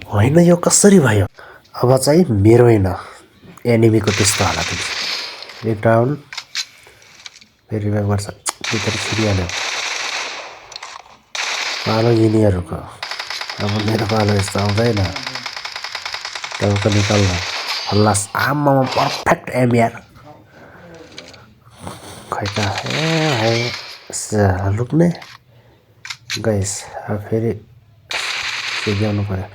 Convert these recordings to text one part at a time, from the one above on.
होइन यो कसरी भयो? अब चाहिँ मेरो होइन एनिमीको त्यस्तो हालत हुन्छ। एक डाउन फेरि ब्याक गर्छ भित्र छिरिहाल्यो पालो यिनीहरूको। अब मेरो पालो यस्तो आउँदैन टाउको निकाल्न हल्लास आम्मामा पर्फेक्ट एम यार। खै त ए भाइ लुक्ने गाइस अब फेरि सिध्याउनु पर्यो।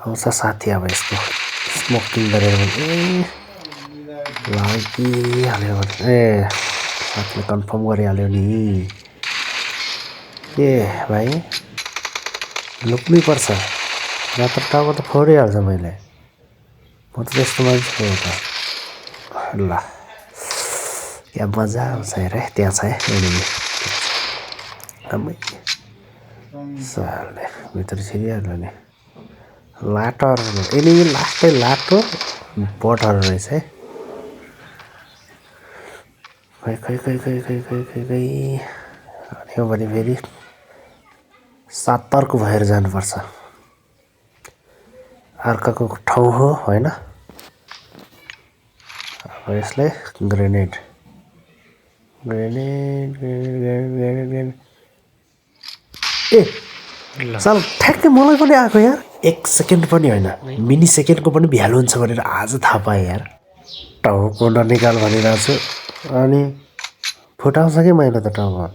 आउँछ साथी अब यसको स्मोकिङ गरेर भने लागिहाल्यो भने ए साथीले कन्फर्म गरिहाल्यो नि के भाइ लुक्नै पर्छ नत्र टाउको त फोडिहाल्छ मैले। म त त्यस्तो मान्छे हो त। ल क्या मजा आउँछ हेर त्यहाँ छ एनिमी आमै साले भित्र छिरिहाल्यो नि। लाटोहरू एनिमी लास्टै लाटो बोटहरू रहेछ है। खै खै खै खै खै खै खै खै यो भने फेरि सतर्क भएर जानुपर्छ। अर्काको ठाउँ हो होइन। अब यसले grenade grenade grenade grenade grenade ए साल ठ्याक्कै मलाई पनि आएको यार। 1 सेकेन्ड पनि होइन मिनी सेकेन्डको पनि भ्यालु हुन्छ भनेर आज थाहा पाएँ यार। टाउको ननिकाल भनिरहेको छु अनि फुटाउँछ कि मैले त टाउको।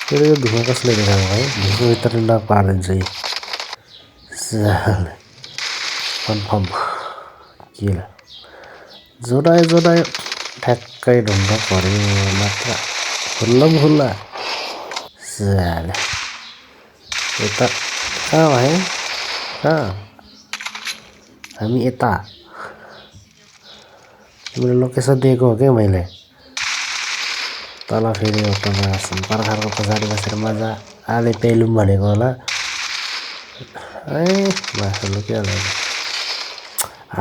फेरि यो धुवा कसले देखाएको है धुवाभित्र नपारिदिन्छ यी कन्फर्म किल जोडायो ठ्याक्कै ढुङ्ग पऱ्यो मात्र खुल्ला साले यता कहाँ भयो कहाँ हामी यता तिमीले लोकेसन दिएको हो क्या मैले तल फेरि एउटा पर्खारको पछाडि बसेर मजा आले पेलुम भनेको होला ए मासु लुकिहाल्यो।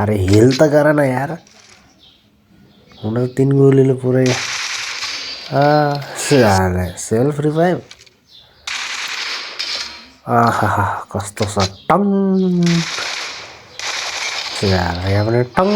अरे हिल त गर न यार हुन 3 गोलीले पुरै साले सेल्फ रिभाइभ आहा कस्तो छ टङ यहाँ पनि टङ